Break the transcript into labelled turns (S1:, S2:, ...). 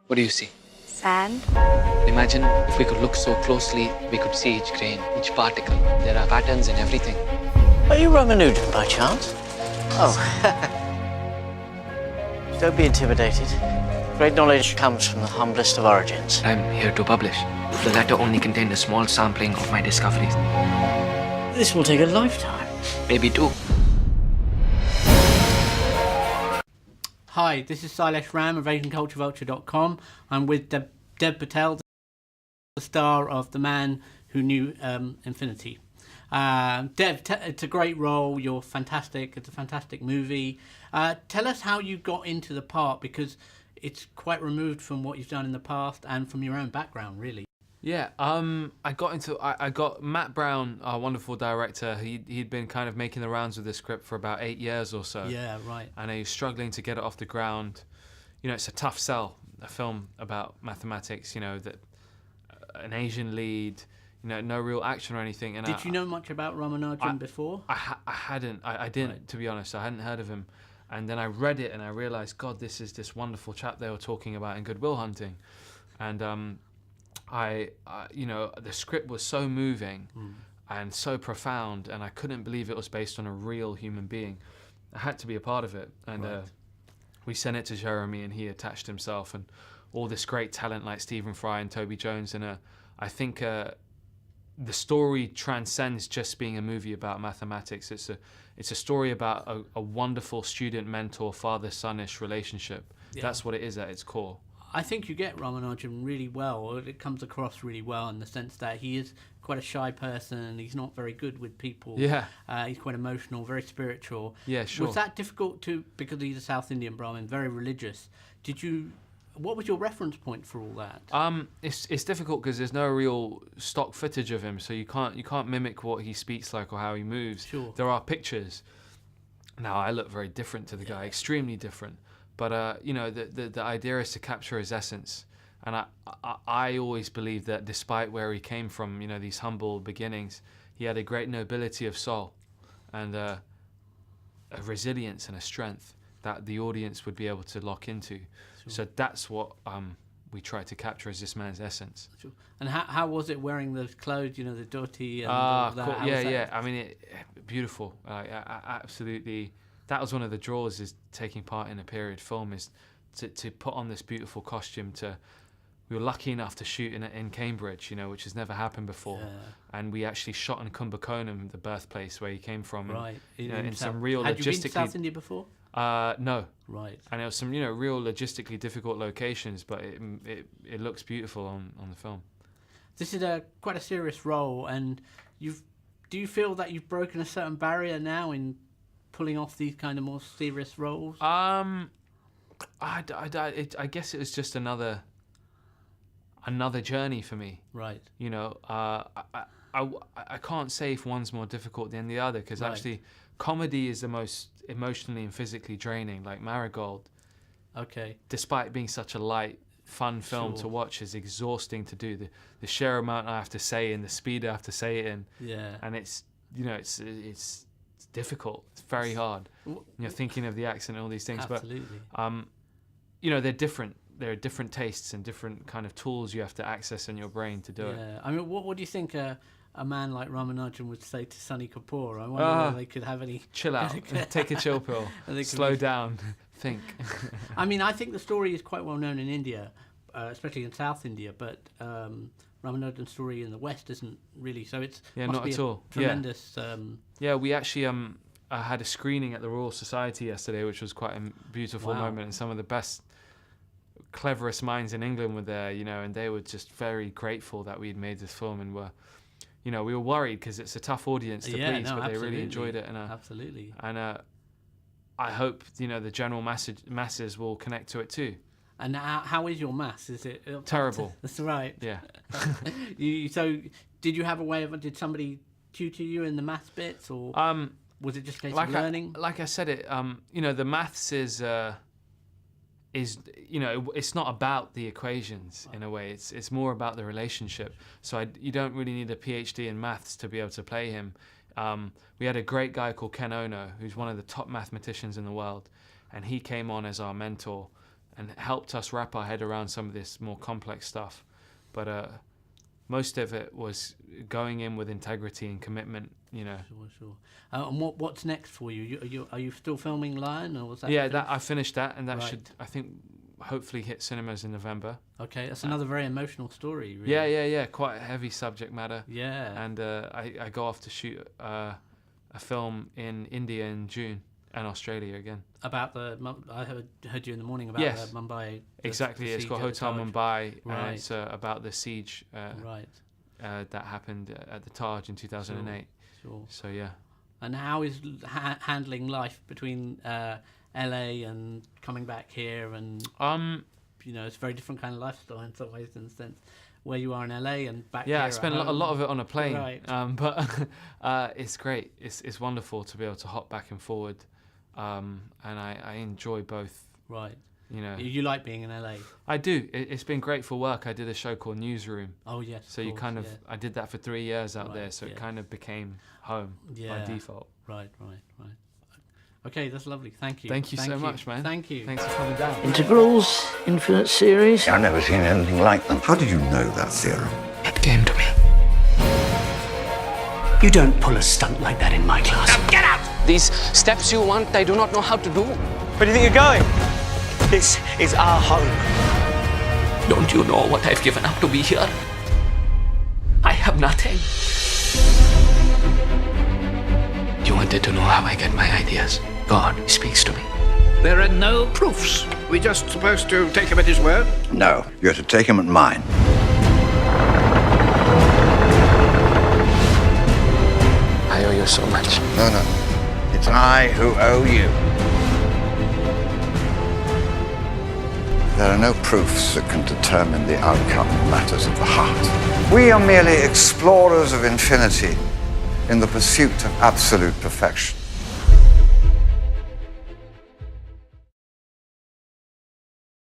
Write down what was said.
S1: What do you see?
S2: Sand.
S1: Imagine if we could look so closely, we could see each grain, each particle. There are patterns in everything.
S3: Are you Ramanujan by chance? Oh. Don't be intimidated. Great knowledge comes from the humblest of origins.
S1: I'm here to publish. The letter only contained a small sampling of my discoveries.
S3: This will take a lifetime.
S1: Maybe two.
S4: Hi, this is Sailesh Ram of AsianCultureVulture.com. I'm with Dev Patel, the star of The Man Who Knew Infinity. Dev, it's a great role. You're fantastic. It's a fantastic movie. Tell us how you got into the part, because it's quite removed from what you've done in the past and from your own background, really.
S5: Yeah, I got Matt Brown, our wonderful director. He'd been kind of making the rounds with the script for about 8 years or so.
S4: Yeah, right.
S5: And he was struggling to get it off the ground. You know, it's a tough sell, a film about mathematics. You know, that an Asian lead. You know, no real action or anything. And
S4: Did you know much about Ramanujan before?
S5: I hadn't. I didn't, right. To be honest. I hadn't heard of him. And then I read it and I realised, God, this is this wonderful chap they were talking about in Good Will Hunting. And you know, the script was so moving and so profound, and I couldn't believe it was based on a real human being. I had to be a part of it. And right. We sent it to Jeremy and he attached himself, and all this great talent like Stephen Fry and Toby Jones. And I think the story transcends just being a movie about mathematics. It's a story about a wonderful student-mentor, father-son-ish relationship. Yeah. That's what it is at its core.
S4: I think you get Ramanujan really well. It comes across really well in the sense that he is quite a shy person. He's not very good with people.
S5: Yeah. He's
S4: quite emotional, very spiritual.
S5: Yeah, sure.
S4: Was that difficult because he's a South Indian Brahmin, very religious? What was your reference point for all that?
S5: It's difficult because there's no real stock footage of him, so you can't mimic what he speaks like or how he moves.
S4: Sure.
S5: There are pictures. Now I look very different to the guy, extremely different. But you know, the idea is to capture his essence, and I always believe that despite where he came from, you know, these humble beginnings, he had a great nobility of soul, and a resilience and a strength that the audience would be able to lock into. Sure. So that's what we try to capture as this man's essence.
S4: Sure. And how was it wearing those clothes? You know, the dhoti and all that.
S5: Cool. Yeah. I mean, beautiful. Absolutely. That was one of the draws, is taking part in a period film, is to put on this beautiful costume. We were lucky enough to shoot in Cambridge, you know, which has never happened before. Yeah. And we actually shot in Kumbakonam, the birthplace where he came from.
S4: Right.
S5: In some real
S4: Had
S5: logistically.
S4: you been to South India before?
S5: No.
S4: Right.
S5: And it was some, you know, real logistically difficult locations, but it looks beautiful on the film.
S4: This is quite a serious role, and do you feel that you've broken a certain barrier now in pulling off these kind of more serious roles?
S5: I guess it was just another journey for me.
S4: Right.
S5: You know, I can't say if one's more difficult than the other, because actually comedy is the most emotionally and physically draining. Like Marigold,
S4: okay,
S5: despite being such a light, fun film to watch, is exhausting to do. The sheer amount I have to say and the speed I have to say it in. Yeah. And it's, you know, it's difficult. It's very hard. You know, thinking of the accent and all these things.
S4: Absolutely.
S5: But you know, they're different. There are different tastes and different kind of tools you have to access in your brain to do it.
S4: Yeah. I mean, what do you think a man like Ramanujan would say to Sunny Kapoor? I wonder whether they could have any...
S5: Chill out. Take a chill pill. Slow down. Think.
S4: I mean, I think the story is quite well known in India, especially in South India, but Ramanujan's story in the West isn't really. So it's
S5: not at all.
S4: Tremendous.
S5: Yeah, we actually had a screening at the Royal Society yesterday, which was quite a beautiful moment, and some of the best, cleverest minds in England were there, you know, and they were just very grateful that we'd made this film, and we were worried because it's a tough audience to please, but they really enjoyed it, and
S4: absolutely.
S5: And I hope, you know, the general masses will connect to it too.
S4: And how is your maths? Is it
S5: terrible?
S4: That's right.
S5: Yeah.
S4: So did you have a way of? Did somebody tutor you in the maths bits, or was it just a case of learning?
S5: Like I said, you know, the maths is you know, it's not about the equations in a way. It's more about the relationship. So you don't really need a PhD in maths to be able to play him. We had a great guy called Ken Ono, who's one of the top mathematicians in the world, and he came on as our mentor. and helped us wrap our head around some of this more complex stuff. But most of it was going in with integrity and commitment, you know.
S4: Sure. And what's next for you? Are you still filming Lion, or was that?
S5: Yeah,
S4: finished?
S5: I finished that, and that
S4: Right.
S5: should, I think, hopefully hit cinemas in November.
S4: Okay, that's another very emotional story. Really.
S5: Yeah. Quite a heavy subject matter.
S4: Yeah.
S5: And I go off to shoot a film in India in June, and Australia again.
S4: About I heard you in the morning about
S5: Yes.
S4: the Mumbai.
S5: Exactly,
S4: the
S5: it's
S4: siege
S5: called
S4: at the
S5: Hotel
S4: Taj.
S5: Mumbai,
S4: Right.
S5: and it's about the siege
S4: Right.
S5: that happened at the Taj in 2008.
S4: Sure.
S5: So yeah.
S4: And how is handling life between LA and coming back here? And you know, it's a very different kind of lifestyle in some ways, in the sense where you are in LA and back.
S5: Yeah,
S4: here
S5: I spent
S4: at
S5: a lot of it on a plane.
S4: Right.
S5: But it's great. It's wonderful to be able to hop back and forward, and I enjoy both.
S4: Right.
S5: You know,
S4: You like being in LA?
S5: I do. It's been great for work. I did a show called Newsroom.
S4: Oh yes.
S5: So you kind of,
S4: yeah.
S5: I did that for 3 years out
S4: Right,
S5: there. So
S4: yeah.
S5: it kind of became home by default.
S4: Right. Okay, that's lovely. Thank you.
S5: Thank you so much, man.
S4: Thank you.
S5: Thanks for coming down.
S3: Integrals, infinite series.
S2: I've never seen anything like them.
S6: How do you know that theorem?
S7: It came to me. You don't pull a stunt like that in my class. Now get out!
S1: These steps you want, I do not know how to do.
S7: Where do you think you're going? This is our home. Don't you know what I've given up to be here? I have nothing.
S1: You wanted to know how I get my ideas. God speaks to me.
S6: There are no proofs. We're just supposed to take him at his word? No, you're to take him at mine.
S1: I owe you so much.
S2: No. It's I who owe you. There are no proofs that can determine the outcome of matters of the heart. We are merely explorers of infinity in the pursuit of absolute perfection.